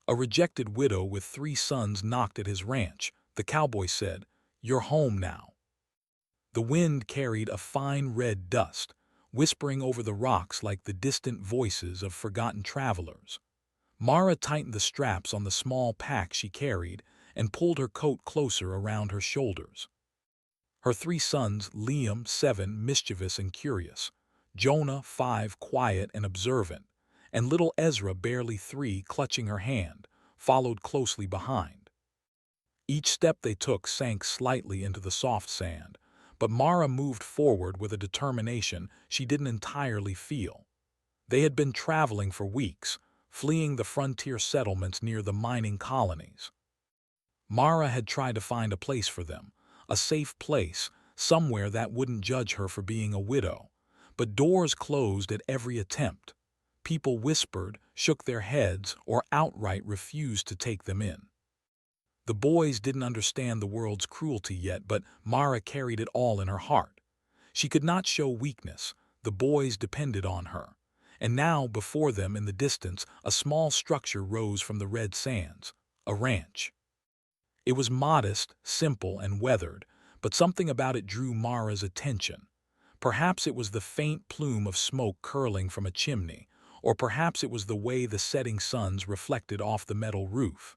A rejected widow with 3 sons knocked at his ranch. The cowboy said, "You're home now." The wind carried a fine red dust, whispering over the rocks like the distant voices of forgotten travelers. Mara tightened the straps on the small pack she carried and pulled her coat closer around her shoulders. Her 3 sons, Liam, 7, mischievous and curious; Jonah, 5, quiet and observant; and little Ezra, barely 3, clutching her hand, followed closely behind. Each step they took sank slightly into the soft sand, but Mara moved forward with a determination she didn't entirely feel. They had been traveling for weeks, fleeing the frontier settlements near the mining colonies. Mara had tried to find a place for them, a safe place, somewhere that wouldn't judge her for being a widow. But doors closed at every attempt. People whispered, shook their heads, or outright refused to take them in. The boys didn't understand the world's cruelty yet, but Mara carried it all in her heart. She could not show weakness. The boys depended on her. And now, before them in the distance, a small structure rose from the red sands, a ranch. It was modest, simple, and weathered, but something about it drew Mara's attention. Perhaps it was the faint plume of smoke curling from a chimney, or perhaps it was the way the setting suns reflected off the metal roof.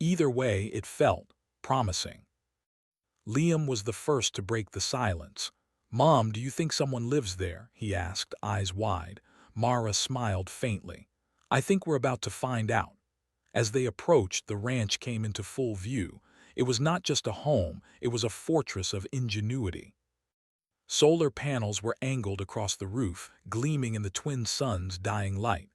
Either way, it felt promising. Liam was the first to break the silence. "Mom, do you think someone lives there?" he asked, eyes wide. Mara smiled faintly. "I think we're about to find out." As they approached, the ranch came into full view. It was not just a home, it was a fortress of ingenuity. Solar panels were angled across the roof, gleaming in the twin suns' dying light.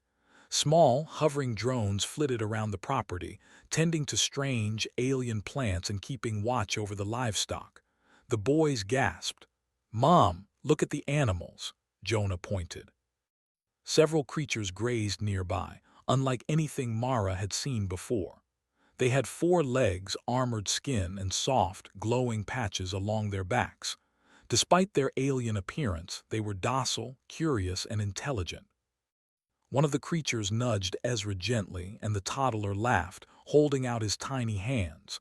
Small, hovering drones flitted around the property, tending to strange, alien plants and keeping watch over the livestock. The boys gasped. "Mom, look at the animals," Jonah pointed. Several creatures grazed nearby, unlike anything Mara had seen before. They had 4 legs, armored skin, and soft, glowing patches along their backs. Despite their alien appearance, they were docile, curious, and intelligent. One of the creatures nudged Ezra gently, and the toddler laughed, holding out his tiny hands.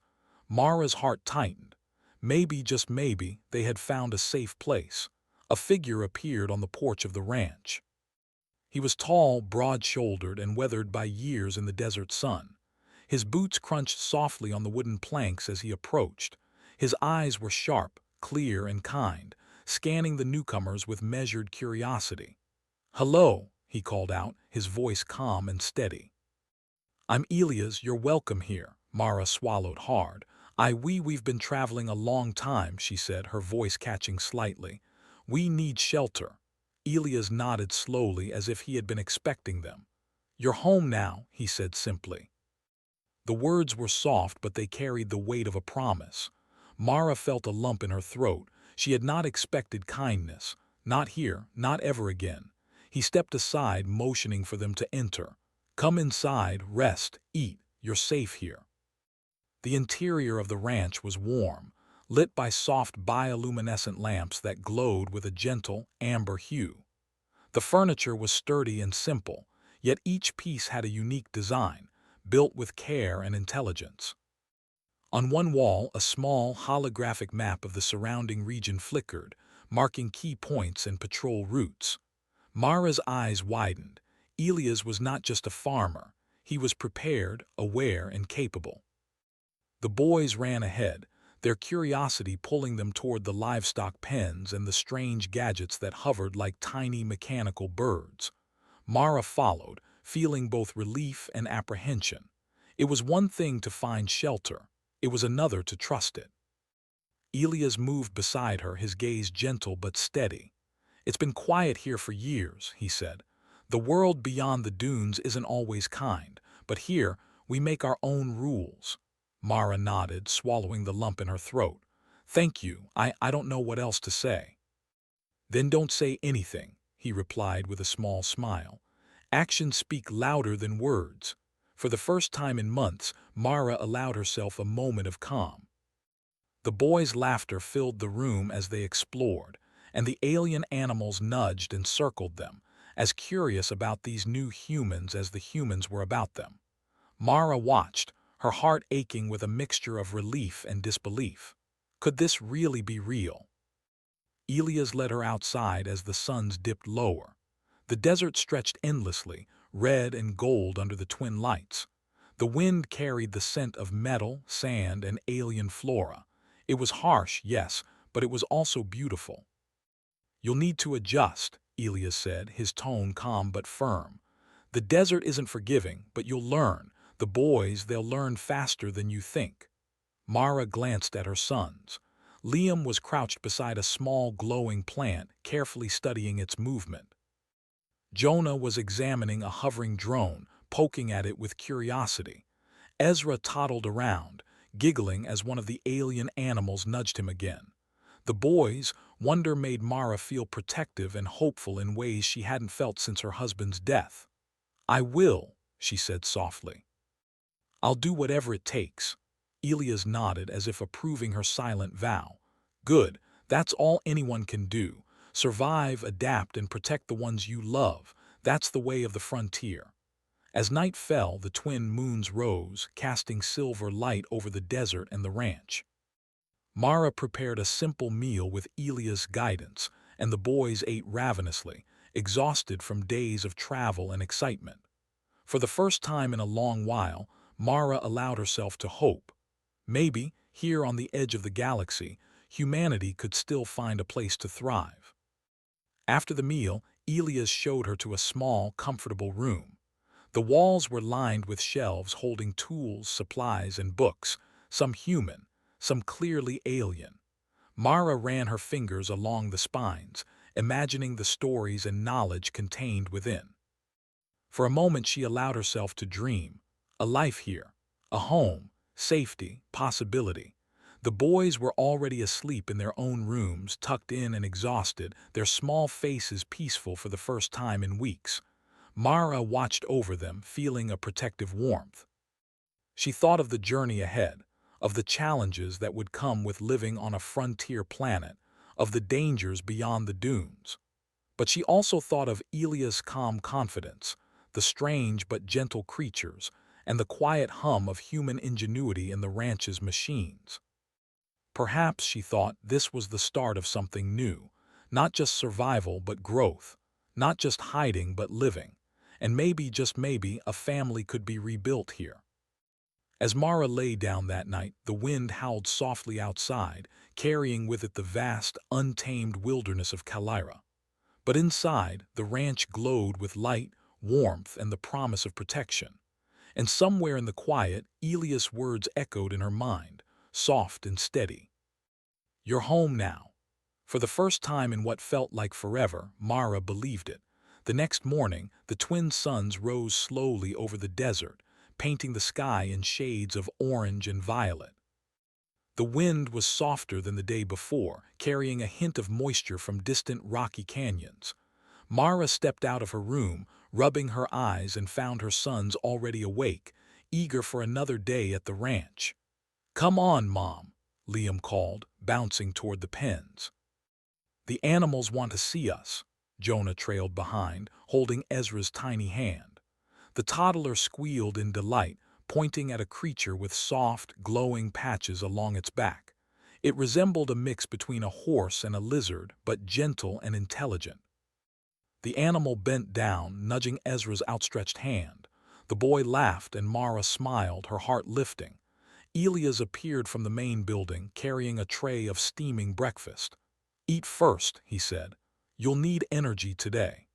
Mara's heart tightened. Maybe, just maybe, they had found a safe place. A figure appeared on the porch of the ranch. He was tall, broad-shouldered, and weathered by years in the desert sun. His boots crunched softly on the wooden planks as he approached. His eyes were sharp, clear, and kind, scanning the newcomers with measured curiosity. "Hello," he called out, his voice calm and steady. "I'm Elias, you're welcome here." Mara swallowed hard. We've been traveling a long time," she said, her voice catching slightly. "We need shelter." Elias nodded slowly as if he had been expecting them. "You're home now," he said simply. The words were soft, but they carried the weight of a promise. Mara felt a lump in her throat. She had not expected kindness. Not here, not ever again. He stepped aside, motioning for them to enter. "Come inside, rest, eat. You're safe here." The interior of the ranch was warm, lit by soft bioluminescent lamps that glowed with a gentle, amber hue. The furniture was sturdy and simple, yet each piece had a unique design, built with care and intelligence. On one wall, a small, holographic map of the surrounding region flickered, marking key points and patrol routes. Mara's eyes widened. Elias was not just a farmer. He was prepared, aware, and capable. The boys ran ahead, their curiosity pulling them toward the livestock pens and the strange gadgets that hovered like tiny mechanical birds. Mara followed, feeling both relief and apprehension. It was one thing to find shelter. It was another to trust it. Elias moved beside her, his gaze gentle but steady. "It's been quiet here for years," he said. "The world beyond the dunes isn't always kind, but here we make our own rules." Mara nodded, swallowing the lump in her throat. "Thank you, I don't know what else to say." "Then don't say anything," he replied with a small smile. "Actions speak louder than words." For the first time in months, Mara allowed herself a moment of calm. The boys' laughter filled the room as they explored, and the alien animals nudged and circled them, as curious about these new humans as the humans were about them. Mara watched, her heart aching with a mixture of relief and disbelief. Could this really be real? Elias led her outside as the suns dipped lower. The desert stretched endlessly, red and gold under the twin lights. The wind carried the scent of metal, sand, and alien flora. It was harsh, yes, but it was also beautiful. "You'll need to adjust," Elias said, his tone calm but firm. "The desert isn't forgiving, but you'll learn. The boys, they'll learn faster than you think." Mara glanced at her sons. Liam was crouched beside a small glowing plant, carefully studying its movement. Jonah was examining a hovering drone, poking at it with curiosity. Ezra toddled around, giggling as one of the alien animals nudged him again. The boys' wonder made Mara feel protective and hopeful in ways she hadn't felt since her husband's death. "I will," she said softly. "I'll do whatever it takes." Elias nodded as if approving her silent vow. "Good, that's all anyone can do. Survive, adapt, and protect the ones you love. That's the way of the frontier." As night fell, the twin moons rose, casting silver light over the desert and the ranch. Mara prepared a simple meal with Elias' guidance, and the boys ate ravenously, exhausted from days of travel and excitement. For the first time in a long while, Mara allowed herself to hope. Maybe, here on the edge of the galaxy, humanity could still find a place to thrive. After the meal, Elias showed her to a small, comfortable room. The walls were lined with shelves holding tools, supplies, and books, some human, some clearly alien. Mara ran her fingers along the spines, imagining the stories and knowledge contained within. For a moment she allowed herself to dream. A life here, a home, safety, possibility. The boys were already asleep in their own rooms, tucked in and exhausted, their small faces peaceful for the first time in weeks. Mara watched over them, feeling a protective warmth. She thought of the journey ahead, of the challenges that would come with living on a frontier planet, of the dangers beyond the dunes. But she also thought of Elias' calm confidence, the strange but gentle creatures, and the quiet hum of human ingenuity in the ranch's machines. Perhaps, she thought, this was the start of something new, not just survival but growth, not just hiding but living, and maybe, just maybe, a family could be rebuilt here. As Mara lay down that night, the wind howled softly outside, carrying with it the vast, untamed wilderness of Kalira. But inside, the ranch glowed with light, warmth, and the promise of protection. And somewhere in the quiet, Elias' words echoed in her mind, soft and steady. "You're home now." For the first time in what felt like forever, Mara believed it. The next morning, the twin suns rose slowly over the desert, painting the sky in shades of orange and violet. The wind was softer than the day before, carrying a hint of moisture from distant rocky canyons. Mara stepped out of her room, rubbing her eyes, and found her sons already awake, eager for another day at the ranch. "Come on, Mom," Liam called, bouncing toward the pens. "The animals want to see us," Jonah trailed behind, holding Ezra's tiny hand. The toddler squealed in delight, pointing at a creature with soft, glowing patches along its back. It resembled a mix between a horse and a lizard, but gentle and intelligent. The animal bent down, nudging Ezra's outstretched hand. The boy laughed and Mara smiled, her heart lifting. Elias appeared from the main building, carrying a tray of steaming breakfast. "Eat first," he said. "You'll need energy today."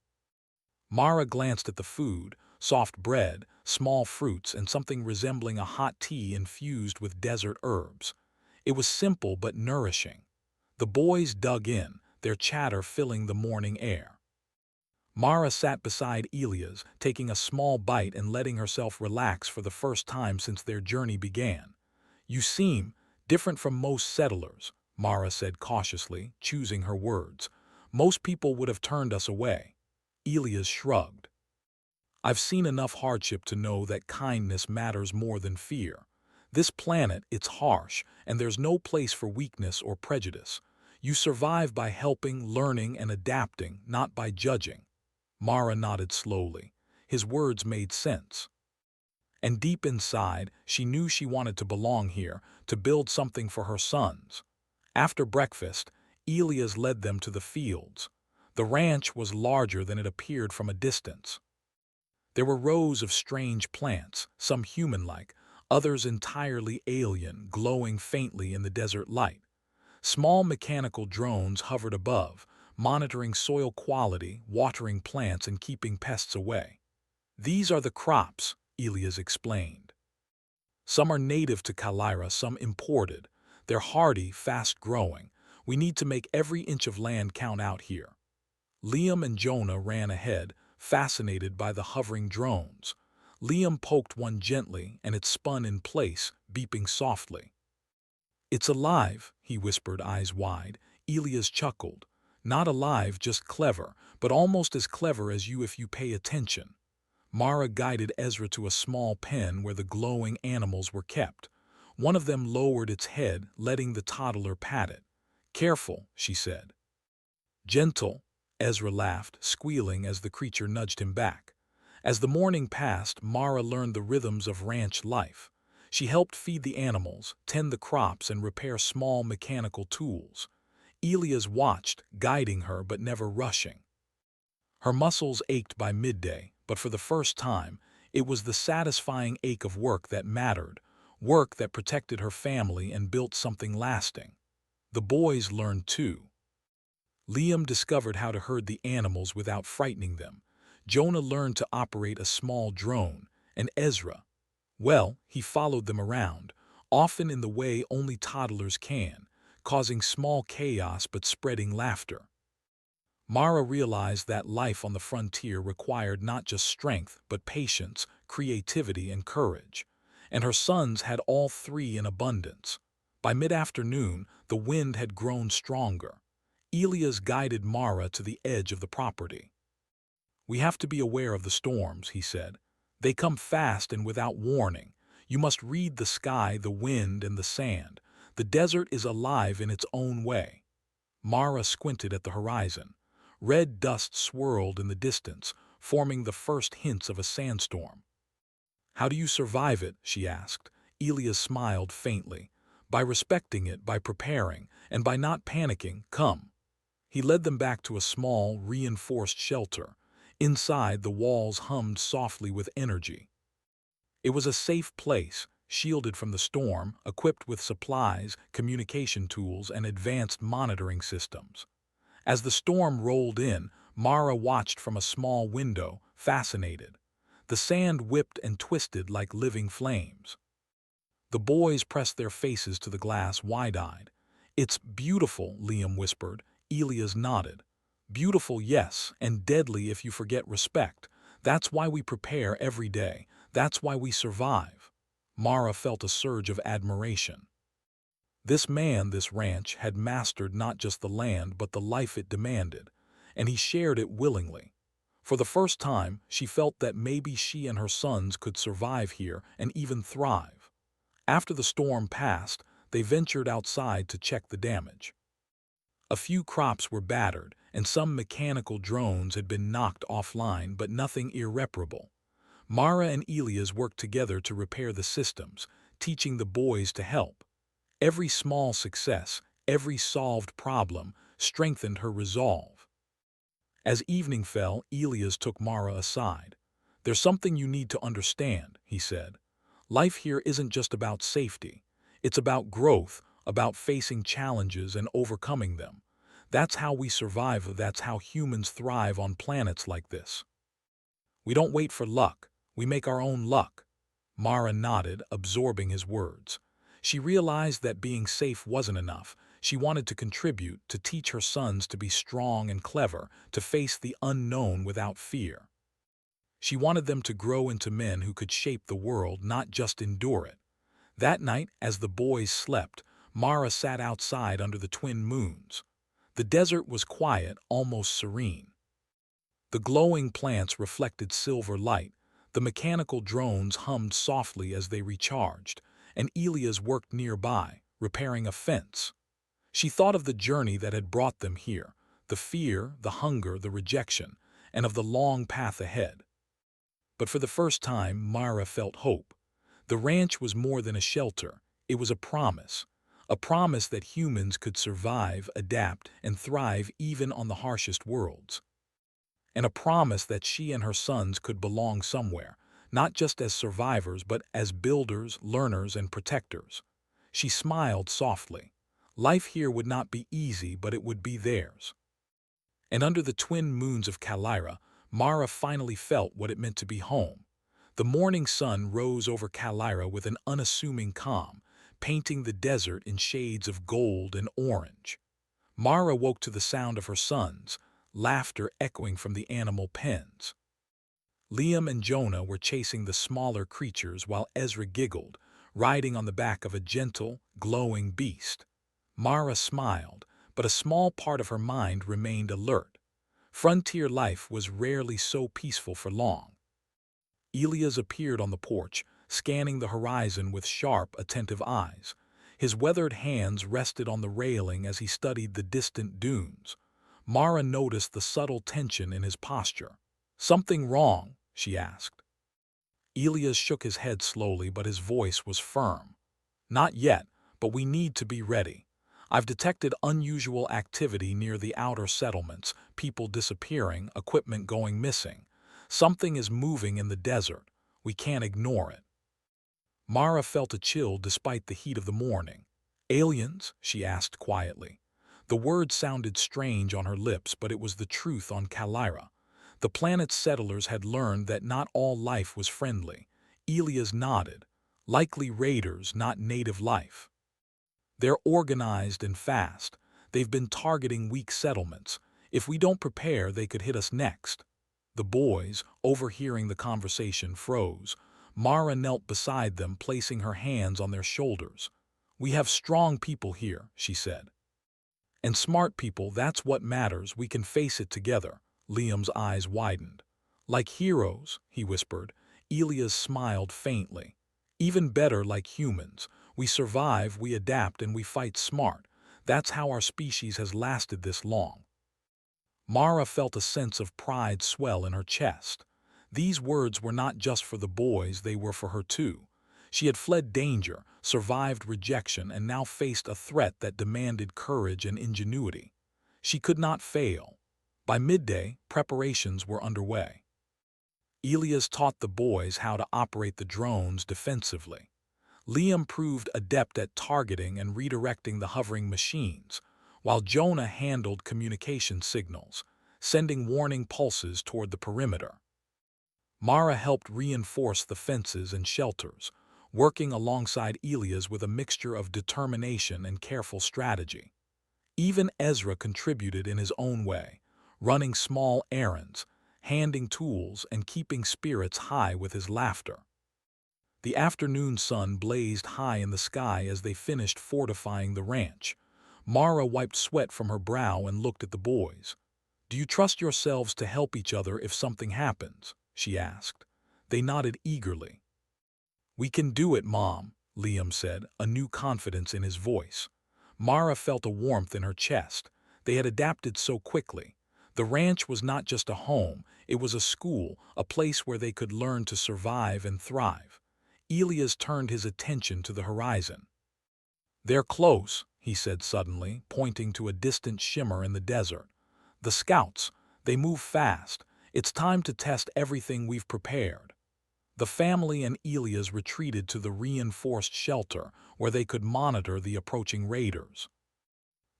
Mara glanced at the food, soft bread, small fruits, and something resembling a hot tea infused with desert herbs. It was simple but nourishing. The boys dug in, their chatter filling the morning air. Mara sat beside Elias, taking a small bite and letting herself relax for the first time since their journey began. "You seem different from most settlers," Mara said cautiously, choosing her words. "Most people would have turned us away." Elias shrugged. "I've seen enough hardship to know that kindness matters more than fear. This planet, it's harsh, and there's no place for weakness or prejudice. You survive by helping, learning, and adapting, not by judging." Mara nodded slowly. His words made sense. And deep inside, she knew she wanted to belong here, to build something for her sons. After breakfast, Elias led them to the fields. The ranch was larger than it appeared from a distance. There were rows of strange plants, some human-like, others entirely alien, glowing faintly in the desert light. Small mechanical drones hovered above, monitoring soil quality, watering plants, and keeping pests away. "These are the crops," Elias explained. "Some are native to Kalira, some imported. They're hardy, fast-growing. We need to make every inch of land count out here." Liam and Jonah ran ahead, fascinated by the hovering drones. Liam poked one gently, and it spun in place, beeping softly. "It's alive," he whispered, eyes wide. Elias chuckled. "Not alive, just clever, but almost as clever as you if you pay attention." Mara guided Ezra to a small pen where the glowing animals were kept. One of them lowered its head, letting the toddler pat it. "Careful," she said. "Gentle," Ezra laughed, squealing as the creature nudged him back. As the morning passed, Mara learned the rhythms of ranch life. She helped feed the animals, tend the crops, and repair small mechanical tools. Elias watched, guiding her but never rushing. Her muscles ached by midday, but for the first time, it was the satisfying ache of work that mattered, work that protected her family and built something lasting. The boys learned too. Liam discovered how to herd the animals without frightening them. Jonah learned to operate a small drone, and Ezra, well, he followed them around, often in the way only toddlers can, causing small chaos but spreading laughter. Mara realized that life on the frontier required not just strength, but patience, creativity, and courage. And her sons had all three in abundance. By mid-afternoon, the wind had grown stronger. Elias guided Mara to the edge of the property. "We have to be aware of the storms," he said. "They come fast and without warning. You must read the sky, the wind, and the sand. The desert is alive in its own way." Mara squinted at the horizon. Red dust swirled in the distance, forming the first hints of a sandstorm. "How do you survive it?" she asked. Elias smiled faintly. "By respecting it, by preparing, and by not panicking. Come." He led them back to a small, reinforced shelter. Inside, the walls hummed softly with energy. It was a safe place, shielded from the storm, equipped with supplies, communication tools, and advanced monitoring systems. As the storm rolled in, Mara watched from a small window, fascinated. The sand whipped and twisted like living flames. The boys pressed their faces to the glass wide-eyed. "It's beautiful," Liam whispered. Elias nodded. "Beautiful, yes, and deadly if you forget respect. That's why we prepare every day. That's why we survive." Mara felt a surge of admiration. This man, this ranch, had mastered not just the land but the life it demanded, and he shared it willingly. For the first time, she felt that maybe she and her sons could survive here and even thrive. After the storm passed, they ventured outside to check the damage. A few crops were battered, and some mechanical drones had been knocked offline, but nothing irreparable. Mara and Elias worked together to repair the systems, teaching the boys to help. Every small success, every solved problem, strengthened her resolve. As evening fell, Elias took Mara aside. "There's something you need to understand," he said. "Life here isn't just about safety. It's about growth, about facing challenges and overcoming them. That's how we survive, that's how humans thrive on planets like this. We don't wait for luck, we make our own luck." Mara nodded, absorbing his words. She realized that being safe wasn't enough. She wanted to contribute, to teach her sons to be strong and clever, to face the unknown without fear. She wanted them to grow into men who could shape the world, not just endure it. That night, as the boys slept, Mara sat outside under the twin moons. The desert was quiet, almost serene. The glowing plants reflected silver light, the mechanical drones hummed softly as they recharged, and Elias worked nearby, repairing a fence. She thought of the journey that had brought them here, the fear, the hunger, the rejection, and of the long path ahead. But for the first time, Mara felt hope. The ranch was more than a shelter. It was a promise. A promise that humans could survive, adapt, and thrive even on the harshest worlds. And a promise that she and her sons could belong somewhere, not just as survivors but as builders, learners, and protectors. She smiled softly. Life here would not be easy, but it would be theirs. And under the twin moons of Kalira, Mara finally felt what it meant to be home. The morning sun rose over Kalira with an unassuming calm, painting the desert in shades of gold and orange. Mara woke to the sound of her sons, laughter echoing from the animal pens. Liam and Jonah were chasing the smaller creatures while Ezra giggled, riding on the back of a gentle, glowing beast. Mara smiled, but a small part of her mind remained alert. Frontier life was rarely so peaceful for long. Elias appeared on the porch, scanning the horizon with sharp, attentive eyes. His weathered hands rested on the railing as he studied the distant dunes. Mara noticed the subtle tension in his posture. "Something wrong?" she asked. Elias shook his head slowly, but his voice was firm. "Not yet, but we need to be ready. I've detected unusual activity near the outer settlements, people disappearing, equipment going missing. Something is moving in the desert. We can't ignore it." Mara felt a chill despite the heat of the morning. "Aliens?" she asked quietly. The word sounded strange on her lips, but it was the truth on Kalira. The planet's settlers had learned that not all life was friendly. Elias nodded. "Likely raiders, not native life. They're organized and fast. They've been targeting weak settlements. If we don't prepare, they could hit us next." The boys, overhearing the conversation, froze. Mara knelt beside them, placing her hands on their shoulders. "We have strong people here," she said. "And smart people, that's what matters. We can face it together." Liam's eyes widened. "Like heroes," he whispered. Elias smiled faintly. "Even better, like humans. We survive, we adapt, and we fight smart. That's how our species has lasted this long." Mara felt a sense of pride swell in her chest. These words were not just for the boys, they were for her too. She had fled danger, survived rejection, and now faced a threat that demanded courage and ingenuity. She could not fail. By midday, preparations were underway. Elias taught the boys how to operate the drones defensively. Liam proved adept at targeting and redirecting the hovering machines, while Jonah handled communication signals, sending warning pulses toward the perimeter. Mara helped reinforce the fences and shelters, working alongside Elias with a mixture of determination and careful strategy. Even Ezra contributed in his own way, running small errands, handing tools, and keeping spirits high with his laughter. The afternoon sun blazed high in the sky as they finished fortifying the ranch. Mara wiped sweat from her brow and looked at the boys. "Do you trust yourselves to help each other if something happens?" she asked. They nodded eagerly. "We can do it, Mom," Liam said, a new confidence in his voice. Mara felt a warmth in her chest. They had adapted so quickly. The ranch was not just a home, it was a school, a place where they could learn to survive and thrive. Elias turned his attention to the horizon. "They're close," he said suddenly, pointing to a distant shimmer in the desert. "The scouts, they move fast. It's time to test everything we've prepared." The family and Elias retreated to the reinforced shelter where they could monitor the approaching raiders.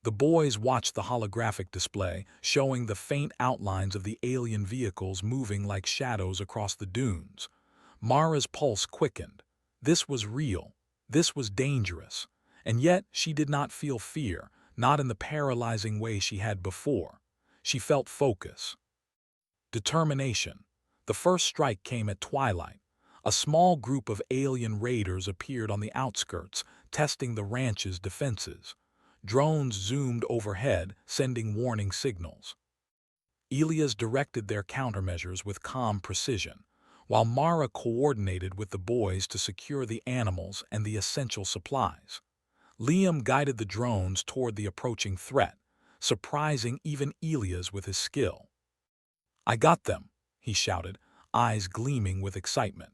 The boys watched the holographic display, showing the faint outlines of the alien vehicles moving like shadows across the dunes. Mara's pulse quickened. This was real. This was dangerous. And yet she did not feel fear, not in the paralyzing way she had before. She felt focus. Determination. The first strike came at twilight. A small group of alien raiders appeared on the outskirts, testing the ranch's defenses. Drones zoomed overhead, sending warning signals. Elias directed their countermeasures with calm precision, while Mara coordinated with the boys to secure the animals and the essential supplies. Liam guided the drones toward the approaching threat, surprising even Elias with his skill. "I got them," he shouted. eyes gleaming with excitement.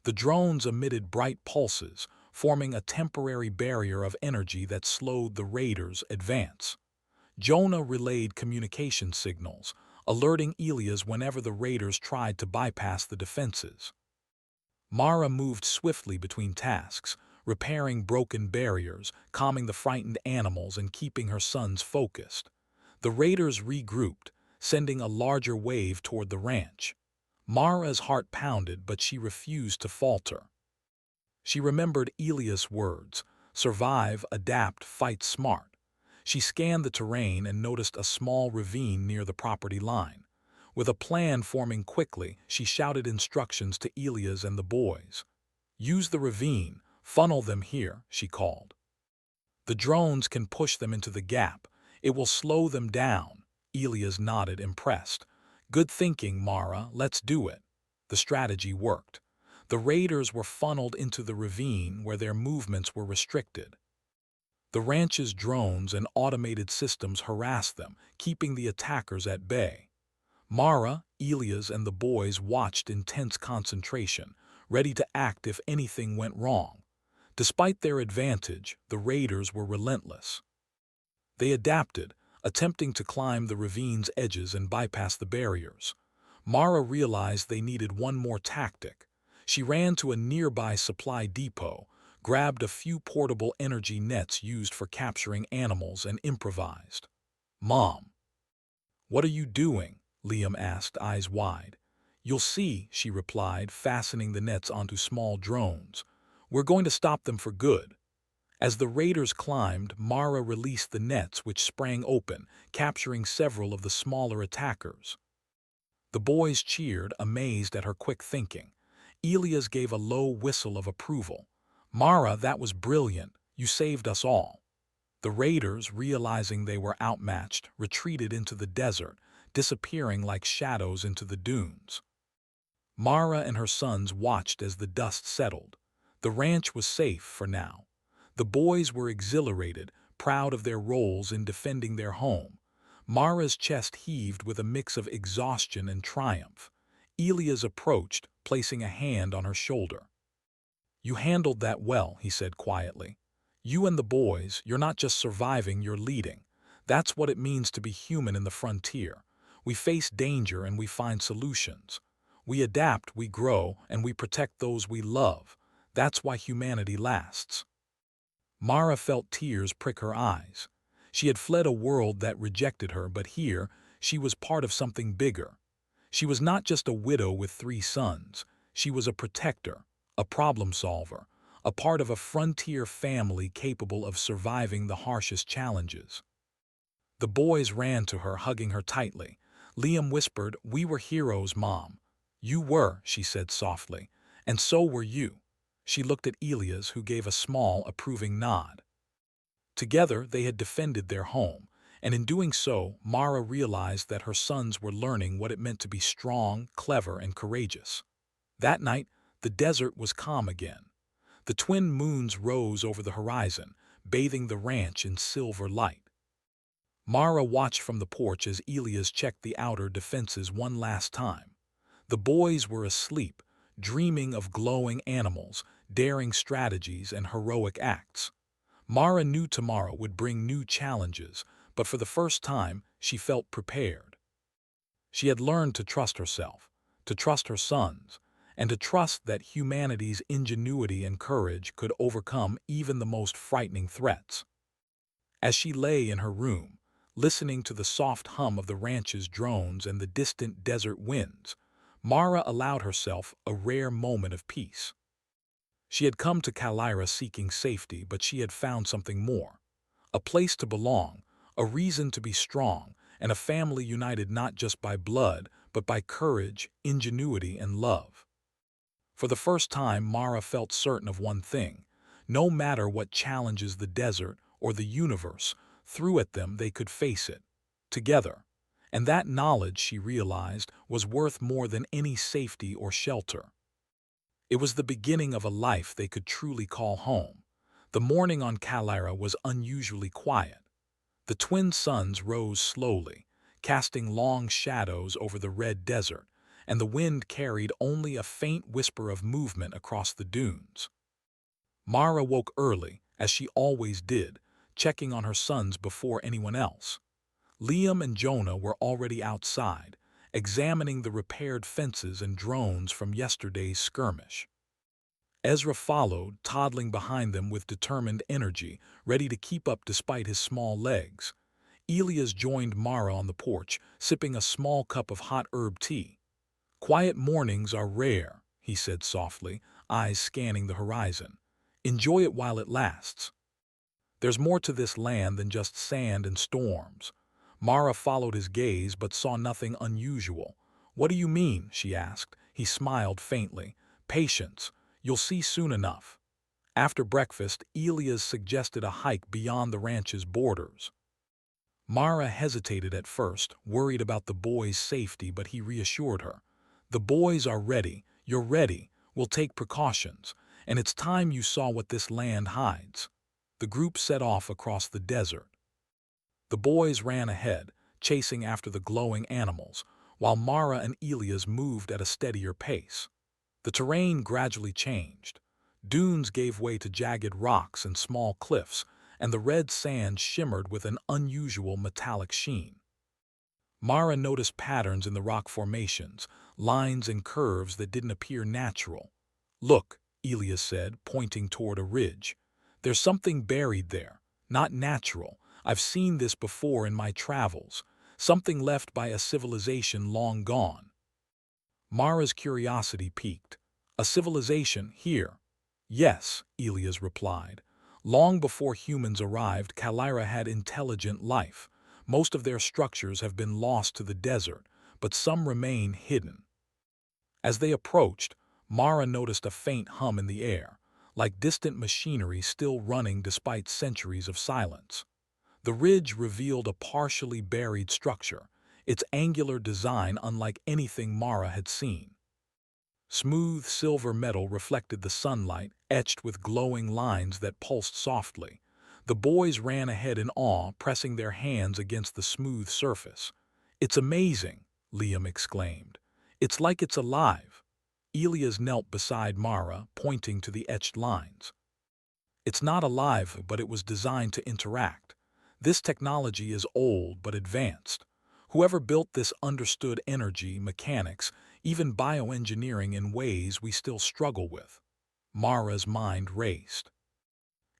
The drones emitted bright pulses, forming a temporary barrier of energy that slowed the raiders' advance. Jonah relayed communication signals, alerting Elias whenever the raiders tried to bypass the defenses. Mara moved swiftly between tasks, repairing broken barriers, calming the frightened animals, and keeping her sons focused. The raiders regrouped, sending a larger wave toward the ranch. Mara's heart pounded, but she refused to falter. She remembered Elias' words, survive, adapt, fight smart. She scanned the terrain and noticed a small ravine near the property line. With a plan forming quickly, she shouted instructions to Elias and the boys. Use the ravine, funnel them here, she called. The drones can push them into the gap. It will slow them down. Elias nodded, impressed. Good thinking, Mara, let's do it. The strategy worked. The raiders were funneled into the ravine where their movements were restricted. The ranch's drones and automated systems harassed them, keeping the attackers at bay. Mara, Elias, and the boys watched in tense concentration, ready to act if anything went wrong. Despite their advantage, the raiders were relentless. They adapted, attempting to climb the ravine's edges and bypass the barriers. Mara realized they needed one more tactic. She ran to a nearby supply depot, grabbed a few portable energy nets used for capturing animals, and improvised. "Mom, what are you doing?" Liam asked, eyes wide. "You'll see," she replied, fastening the nets onto small drones. "We're going to stop them for good." As the raiders climbed, Mara released the nets, which sprang open, capturing several of the smaller attackers. The boys cheered, amazed at her quick thinking. Elias gave a low whistle of approval. "Mara, that was brilliant. You saved us all." The raiders, realizing they were outmatched, retreated into the desert, disappearing like shadows into the dunes. Mara and her sons watched as the dust settled. The ranch was safe for now. The boys were exhilarated, proud of their roles in defending their home. Mara's chest heaved with a mix of exhaustion and triumph. Elias approached, placing a hand on her shoulder. "You handled that well," he said quietly. "You and the boys, you're not just surviving, you're leading. That's what it means to be human in the frontier. We face danger and we find solutions. We adapt, we grow, and we protect those we love. That's why humanity lasts." Mara felt tears prick her eyes. She had fled a world that rejected her, but here she was part of something bigger. She was not just a widow with 3 sons. She was a protector, a problem solver, a part of a frontier family capable of surviving the harshest challenges. The boys ran to her, hugging her tightly. Liam whispered, "We were heroes, Mom." "You were," she said softly, "and so were you." She looked at Elias, who gave a small, approving nod. Together, they had defended their home, and in doing so, Mara realized that her sons were learning what it meant to be strong, clever, and courageous. That night, the desert was calm again. The twin moons rose over the horizon, bathing the ranch in silver light. Mara watched from the porch as Elias checked the outer defenses one last time. The boys were asleep, dreaming of glowing animals, daring strategies, and heroic acts. Mara knew tomorrow would bring new challenges, but for the first time, she felt prepared. She had learned to trust herself, to trust her sons, and to trust that humanity's ingenuity and courage could overcome even the most frightening threats. As she lay in her room, listening to the soft hum of the ranch's drones and the distant desert winds, Mara allowed herself a rare moment of peace. She had come to Kalira seeking safety, but she had found something more. A place to belong, a reason to be strong, and a family united not just by blood, but by courage, ingenuity, and love. For the first time, Mara felt certain of one thing. No matter what challenges the desert or the universe threw at them, they could face it, together. And that knowledge, she realized, was worth more than any safety or shelter. It was the beginning of a life they could truly call home. The morning on Kalira was unusually quiet. The twin suns rose slowly, casting long shadows over the red desert, and the wind carried only a faint whisper of movement across the dunes. Mara woke early, as she always did, checking on her sons before anyone else. Liam and Jonah were already outside, examining the repaired fences and drones from yesterday's skirmish. Ezra followed, toddling behind them with determined energy, ready to keep up despite his small legs. Elias joined Mara on the porch, sipping a small cup of hot herb tea. "Quiet mornings are rare," he said softly, eyes scanning the horizon. "Enjoy it while it lasts. There's more to this land than just sand and storms." Mara followed his gaze but saw nothing unusual. "What do you mean?" she asked. He smiled faintly. "Patience. You'll see soon enough." After breakfast, Elias suggested a hike beyond the ranch's borders. Mara hesitated at first, worried about the boys' safety, but he reassured her. "The boys are ready. You're ready. We'll take precautions. And it's time you saw what this land hides." The group set off across the desert. The boys ran ahead, chasing after the glowing animals, while Mara and Elias moved at a steadier pace. The terrain gradually changed. Dunes gave way to jagged rocks and small cliffs, and the red sand shimmered with an unusual metallic sheen. Mara noticed patterns in the rock formations, lines and curves that didn't appear natural. "Look," Elias said, pointing toward a ridge. "There's something buried there. Not natural. I've seen this before in my travels. Something left by a civilization long gone." Mara's curiosity piqued. "A civilization here?" "Yes," Elias replied. "Long before humans arrived, Kalira had intelligent life. Most of their structures have been lost to the desert, but some remain hidden." As they approached, Mara noticed a faint hum in the air, like distant machinery still running despite centuries of silence. The ridge revealed a partially buried structure, its angular design unlike anything Mara had seen. Smooth silver metal reflected the sunlight, etched with glowing lines that pulsed softly. The boys ran ahead in awe, pressing their hands against the smooth surface. "It's amazing," Liam exclaimed. "It's like it's alive." Elias knelt beside Mara, pointing to the etched lines. "It's not alive, but it was designed to interact. This technology is old but advanced. Whoever built this understood energy, mechanics, even bioengineering in ways we still struggle with." Mara's mind raced.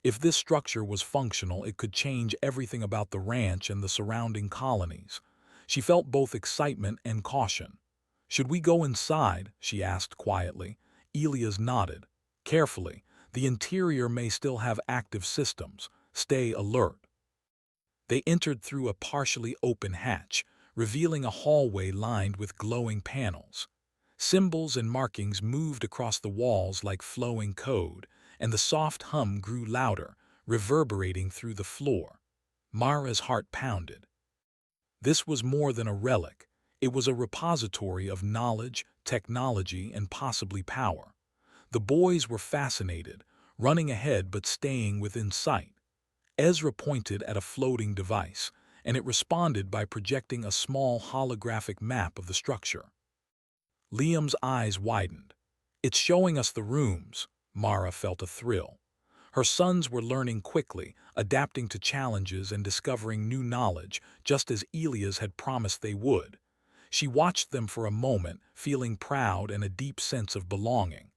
If this structure was functional, it could change everything about the ranch and the surrounding colonies. She felt both excitement and caution. "Should we go inside?" she asked quietly. Elias nodded. "Carefully. The interior may still have active systems. Stay alert." They entered through a partially open hatch, revealing a hallway lined with glowing panels. Symbols and markings moved across the walls like flowing code, and the soft hum grew louder, reverberating through the floor. Mara's heart pounded. This was more than a relic. It was a repository of knowledge, technology, and possibly power. The boys were fascinated, running ahead but staying within sight. Ezra pointed at a floating device, and it responded by projecting a small holographic map of the structure. Liam's eyes widened. "It's showing us the rooms." Mara felt a thrill. Her sons were learning quickly, adapting to challenges and discovering new knowledge, just as Elias had promised they would. She watched them for a moment, feeling proud and a deep sense of belonging.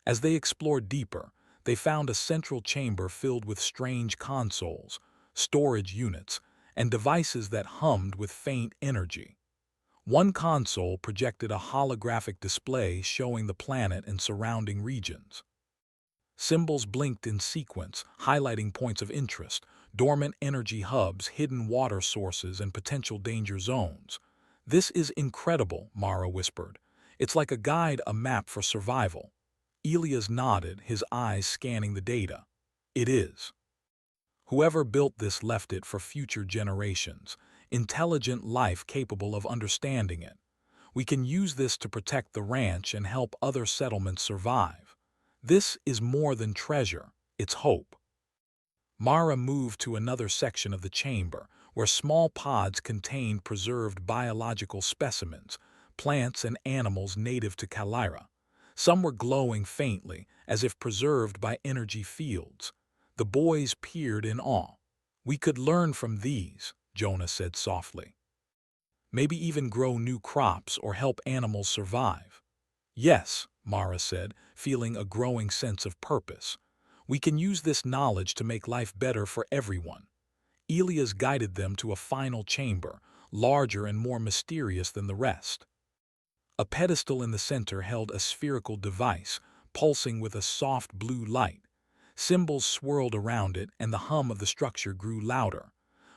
As they explored deeper, they found a central chamber filled with strange consoles, storage units, and devices that hummed with faint energy. One console projected a holographic display showing the planet and surrounding regions. Symbols blinked in sequence, highlighting points of interest, dormant energy hubs, hidden water sources, and potential danger zones. "This is incredible," Mara whispered. "It's like a guide, a map for survival." Elias nodded, his eyes scanning the data. "It is. Whoever built this left it for future generations, intelligent life capable of understanding it. We can use this to protect the ranch and help other settlements survive. This is more than treasure, it's hope." Mara moved to another section of the chamber, where small pods contained preserved biological specimens, plants and animals native to Calira. Some were glowing faintly, as if preserved by energy fields. The boys peered in awe. "We could learn from these," Jonah said softly. "Maybe even grow new crops or help animals survive." "Yes," Mara said, feeling a growing sense of purpose. "We can use this knowledge to make life better for everyone." Elias guided them to a final chamber, larger and more mysterious than the rest. A pedestal in the center held a spherical device, pulsing with a soft blue light. Symbols swirled around it, and the hum of the structure grew louder.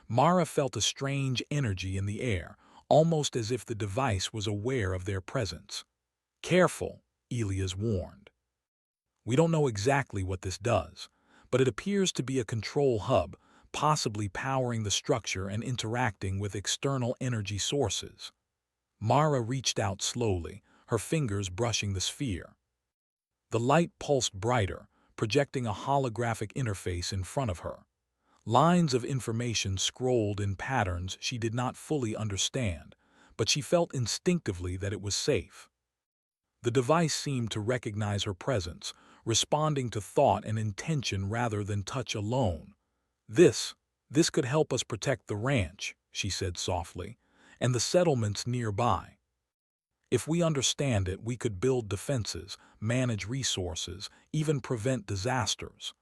Mara felt a strange energy in the air, almost as if the device was aware of their presence. "Careful," Elias warned. "We don't know exactly what this does, but it appears to be a control hub, possibly powering the structure and interacting with external energy sources." Mara reached out slowly, her fingers brushing the sphere. The light pulsed brighter, projecting a holographic interface in front of her. Lines of information scrolled in patterns she did not fully understand, but she felt instinctively that it was safe. The device seemed to recognize her presence, responding to thought and intention rather than touch alone. This could help us protect the ranch," she said softly, "and the settlements nearby. If we understand it, we could build defenses, manage resources, even prevent disasters."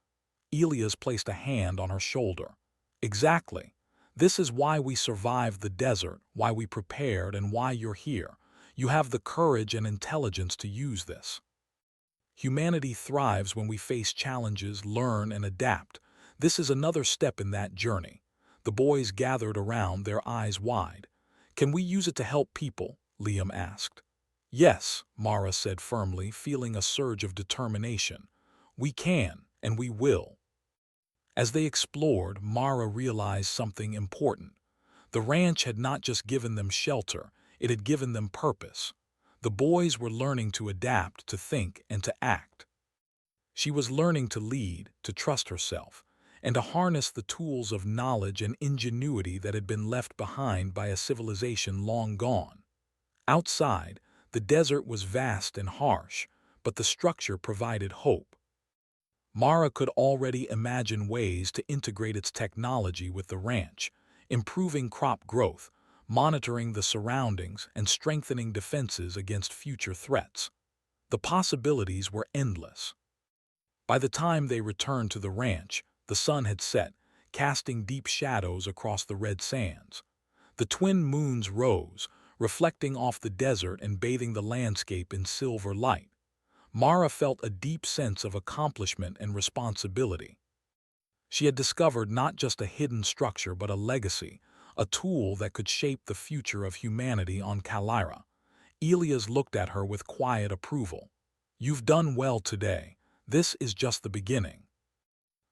Elias placed a hand on her shoulder. "Exactly. This is why we survived the desert, why we prepared, and why you're here. You have the courage and intelligence to use this. Humanity thrives when we face challenges, learn, and adapt. This is another step in that journey." The boys gathered around, their eyes wide. "Can we use it to help people?" Liam asked. "Yes," Mara said firmly, feeling a surge of determination. "We can, and we will." As they explored, Mara realized something important. The ranch had not just given them shelter, it had given them purpose. The boys were learning to adapt, to think, and to act. She was learning to lead, to trust herself, and to harness the tools of knowledge and ingenuity that had been left behind by a civilization long gone. Outside, the desert was vast and harsh, but the structure provided hope. Mara could already imagine ways to integrate its technology with the ranch, improving crop growth, monitoring the surroundings, and strengthening defenses against future threats. The possibilities were endless. By the time they returned to the ranch, the sun had set, casting deep shadows across the red sands. The twin moons rose, reflecting off the desert and bathing the landscape in silver light. Mara felt a deep sense of accomplishment and responsibility. She had discovered not just a hidden structure but a legacy, a tool that could shape the future of humanity on Calira. Elias looked at her with quiet approval. "You've done well today. This is just the beginning.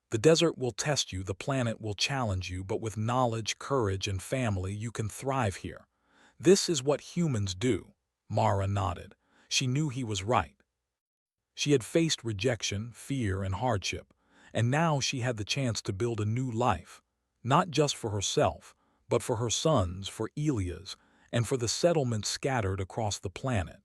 The desert will test you, the planet will challenge you, but with knowledge, courage, and family, you can thrive here. This is what humans do." Mara nodded. She knew he was right. She had faced rejection, fear, and hardship, and now she had the chance to build a new life, not just for herself, but for her sons, for Elias, and for the settlements scattered across the planet.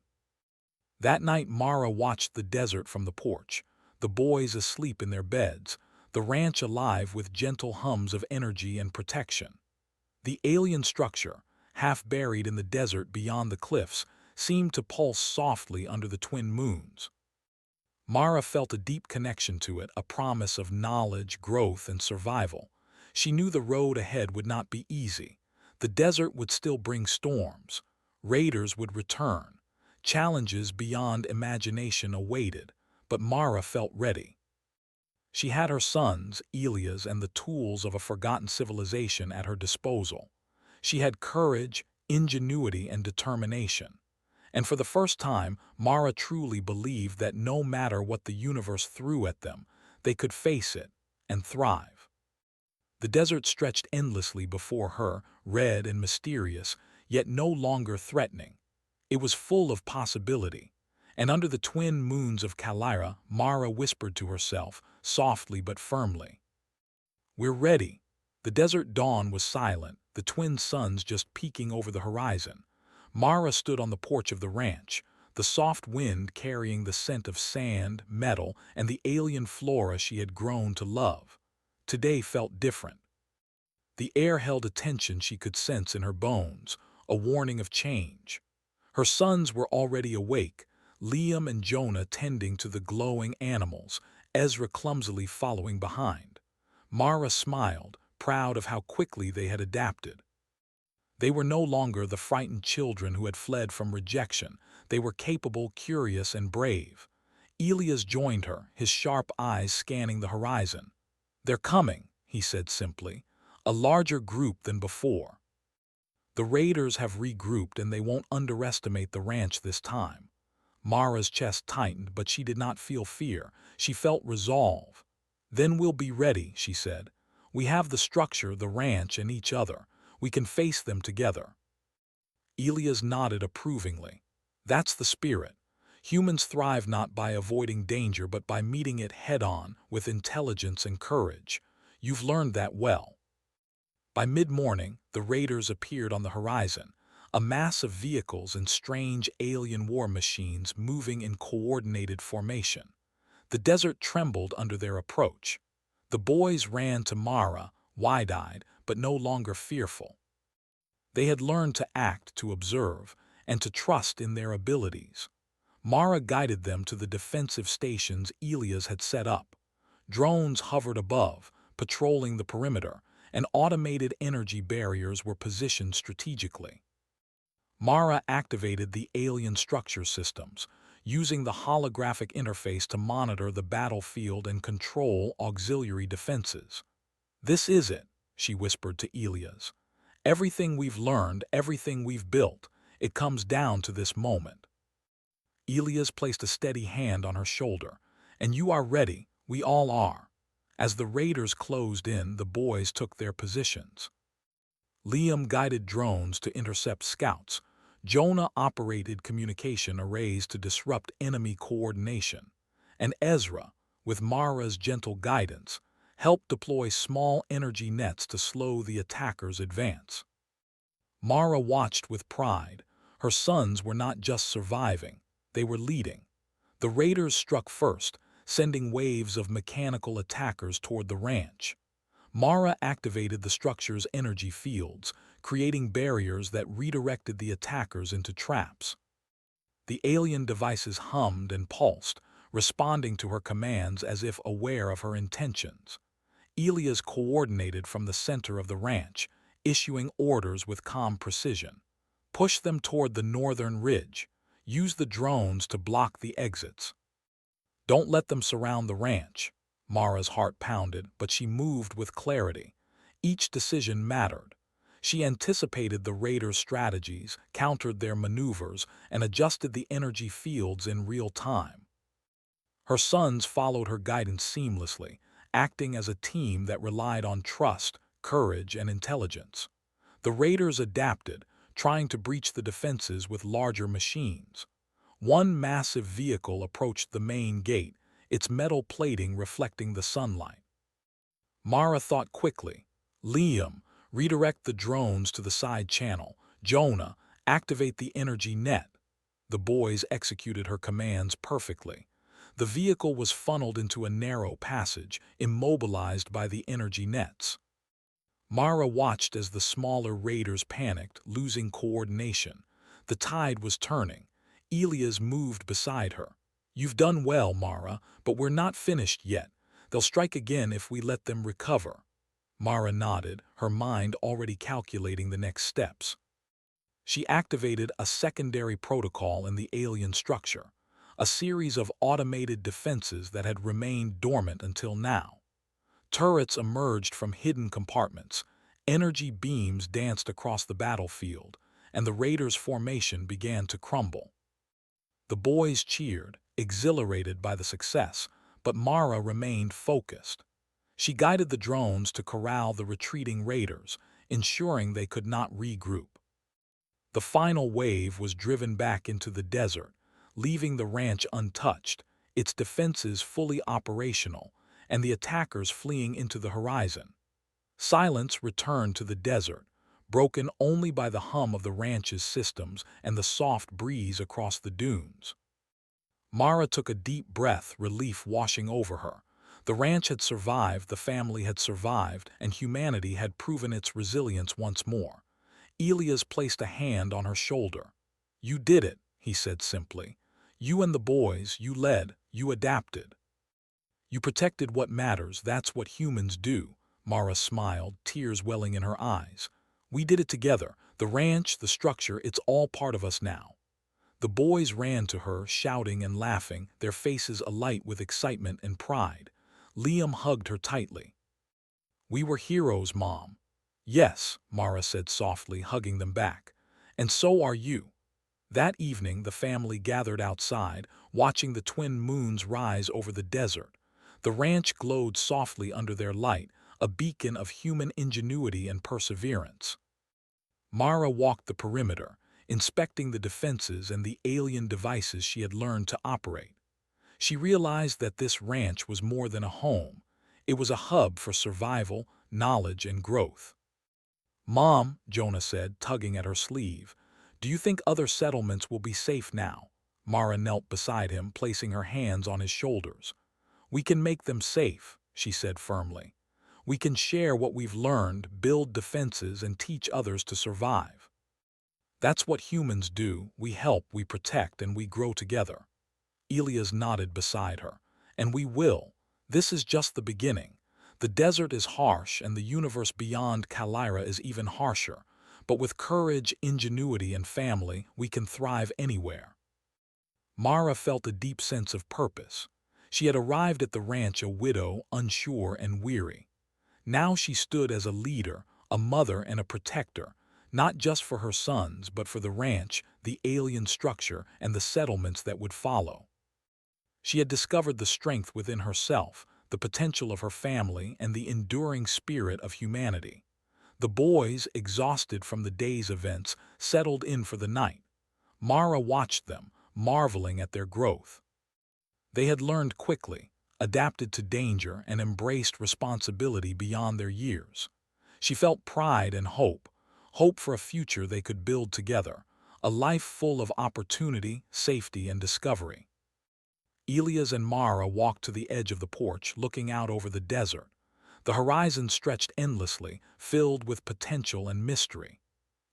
That night Mara watched the desert from the porch, the boys asleep in their beds, the ranch alive with gentle hums of energy and protection. The alien structure, half buried in the desert beyond the cliffs, seemed to pulse softly under the twin moons. Mara felt a deep connection to it, a promise of knowledge, growth, and survival. She knew the road ahead would not be easy. The desert would still bring storms. Raiders would return. Challenges beyond imagination awaited, but Mara felt ready. She had her sons, Elias, and the tools of a forgotten civilization at her disposal. She had courage, ingenuity, and determination. And for the first time, Mara truly believed that no matter what the universe threw at them, they could face it and thrive. The desert stretched endlessly before her, red and mysterious, yet no longer threatening. It was full of possibility. And under the twin moons of Calira, Mara whispered to herself, softly but firmly, "We're ready." The desert dawn was silent, the twin suns just peeking over the horizon. Mara stood on the porch of the ranch, the soft wind carrying the scent of sand, metal, and the alien flora she had grown to love. Today felt different. The air held a tension she could sense in her bones, a warning of change. Her sons were already awake, Liam and Jonah tending to the glowing animals, Ezra clumsily following behind. Mara smiled, proud of how quickly they had adapted. They were no longer the frightened children who had fled from rejection. They were capable, curious, and brave. Elias joined her, his sharp eyes scanning the horizon. "They're coming," he said simply, "a larger group than before. The raiders have regrouped and they won't underestimate the ranch this time." Mara's chest tightened, but she did not feel fear. She felt resolve. "Then we'll be ready," she said. "We have the structure, the ranch, and each other. We can face them together." Elias nodded approvingly. "That's the spirit. Humans thrive not by avoiding danger but by meeting it head-on with intelligence and courage. You've learned that well." By mid-morning, the raiders appeared on the horizon, a mass of vehicles and strange alien war machines moving in coordinated formation. The desert trembled under their approach. The boys ran to Mara, wide-eyed, but no longer fearful. They had learned to act, to observe, and to trust in their abilities. Mara guided them to the defensive stations Elias had set up. Drones hovered above, patrolling the perimeter, and automated energy barriers were positioned strategically. Mara activated the alien structure systems, using the holographic interface to monitor the battlefield and control auxiliary defenses. "This is it," she whispered to Elias. "Everything we've learned, everything we've built, it comes down to this moment." Elias placed a steady hand on her shoulder. "And you are ready, we all are." As the raiders closed in, the boys took their positions. Liam guided drones to intercept scouts. Jonah operated communication arrays to disrupt enemy coordination. And Ezra, with Mara's gentle guidance, helped deploy small energy nets to slow the attackers' advance. Mara watched with pride. Her sons were not just surviving, they were leading. The raiders struck first, sending waves of mechanical attackers toward the ranch. Mara activated the structure's energy fields, creating barriers that redirected the attackers into traps. The alien devices hummed and pulsed, responding to her commands as if aware of her intentions. Elias coordinated from the center of the ranch, issuing orders with calm precision. "Push them toward the northern ridge. Use the drones to block the exits. Don't let them surround the ranch." Mara's heart pounded, but she moved with clarity. Each decision mattered. She anticipated the raiders' strategies, countered their maneuvers, and adjusted the energy fields in real time. Her sons followed her guidance seamlessly, acting as a team that relied on trust, courage, and intelligence. The raiders adapted, trying to breach the defenses with larger machines. One massive vehicle approached the main gate, its metal plating reflecting the sunlight. Mara thought quickly. "Liam, redirect the drones to the side channel. Jonah, activate the energy net." The boys executed her commands perfectly. The vehicle was funneled into a narrow passage, immobilized by the energy nets. Mara watched as the smaller raiders panicked, losing coordination. The tide was turning. Elias moved beside her. "You've done well, Mara, but we're not finished yet. They'll strike again if we let them recover." Mara nodded, her mind already calculating the next steps. She activated a secondary protocol in the alien structure, a series of automated defenses that had remained dormant until now. Turrets emerged from hidden compartments, energy beams danced across the battlefield, and the raiders' formation began to crumble. The boys cheered, exhilarated by the success, but Mara remained focused. She guided the drones to corral the retreating raiders, ensuring they could not regroup. The final wave was driven back into the desert, leaving the ranch untouched, its defenses fully operational, and the attackers fleeing into the horizon. Silence returned to the desert, broken only by the hum of the ranch's systems and the soft breeze across the dunes. Mara took a deep breath, relief washing over her. The ranch had survived, the family had survived, and humanity had proven its resilience once more. Elias placed a hand on her shoulder. "You did it," he said simply. "You and the boys, you led, you adapted. You protected what matters, that's what humans do." Mara smiled, tears welling in her eyes. "We did it together. The ranch, the structure, it's all part of us now." The boys ran to her, shouting and laughing, their faces alight with excitement and pride. Liam hugged her tightly. "We were heroes, Mom." "Yes," Mara said softly, hugging them back. "And so are you." That evening, the family gathered outside, watching the twin moons rise over the desert. The ranch glowed softly under their light, a beacon of human ingenuity and perseverance. Mara walked the perimeter, inspecting the defenses and the alien devices she had learned to operate. She realized that this ranch was more than a home. It was a hub for survival, knowledge, and growth. "Mom," Jonah said, tugging at her sleeve, "do you think other settlements will be safe now?" Mara knelt beside him, placing her hands on his shoulders. "We can make them safe," she said firmly. "We can share what we've learned, build defenses, and teach others to survive. That's what humans do. We help, we protect, and we grow together." Elias nodded beside her. "And we will. This is just the beginning. The desert is harsh, and the universe beyond Kalira is even harsher. But with courage, ingenuity, and family, we can thrive anywhere." Mara felt a deep sense of purpose. She had arrived at the ranch a widow, unsure and weary. Now she stood as a leader, a mother and a protector, not just for her sons, but for the ranch, the alien structure, and the settlements that would follow. She had discovered the strength within herself, the potential of her family, and the enduring spirit of humanity. The boys, exhausted from the day's events, settled in for the night. Mara watched them, marveling at their growth. They had learned quickly, adapted to danger, and embraced responsibility beyond their years. She felt pride and hope, hope for a future they could build together, a life full of opportunity, safety, and discovery. Elias and Mara walked to the edge of the porch, looking out over the desert. The horizon stretched endlessly, filled with potential and mystery.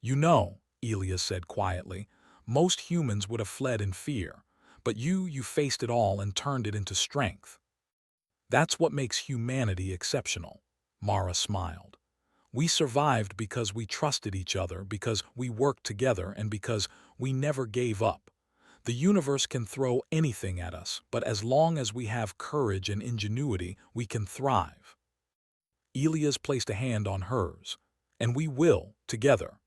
"You know," Elias said quietly, "most humans would have fled in fear. But you faced it all and turned it into strength. That's what makes humanity exceptional." Mara smiled. "We survived because we trusted each other, because we worked together, and because we never gave up. The universe can throw anything at us, but as long as we have courage and ingenuity, we can thrive." Elias placed a hand on hers. "And we will, together."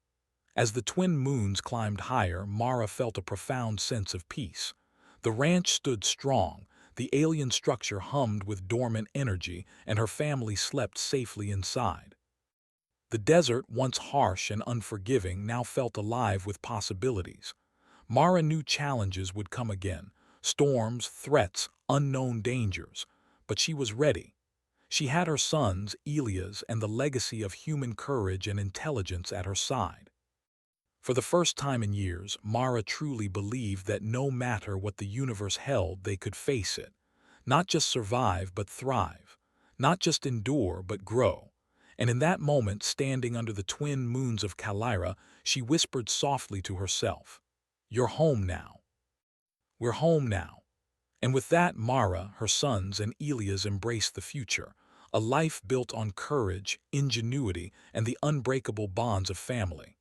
As the twin moons climbed higher, Mara felt a profound sense of peace. The ranch stood strong, the alien structure hummed with dormant energy, and her family slept safely inside. The desert, once harsh and unforgiving, now felt alive with possibilities. Mara knew challenges would come again, storms, threats, unknown dangers, but she was ready. She had her sons, Elias, and the legacy of human courage and intelligence at her side. For the first time in years, Mara truly believed that no matter what the universe held, they could face it. Not just survive, but thrive. Not just endure, but grow. And in that moment, standing under the twin moons of Kalira, she whispered softly to herself, "You're home now. We're home now." And with that, Mara, her sons, and Elias embraced the future, a life built on courage, ingenuity, and the unbreakable bonds of family.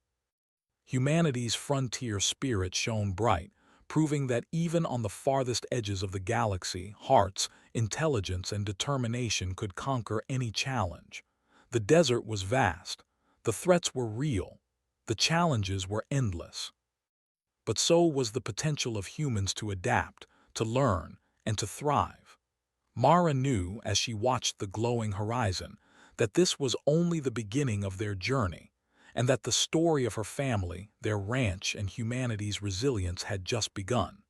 Humanity's frontier spirit shone bright, proving that even on the farthest edges of the galaxy, hearts, intelligence, and determination could conquer any challenge. The desert was vast, the threats were real, the challenges were endless. But so was the potential of humans to adapt, to learn, and to thrive. Mara knew, as she watched the glowing horizon, that this was only the beginning of their journey, and that the story of her family, their ranch, and humanity's resilience had just begun.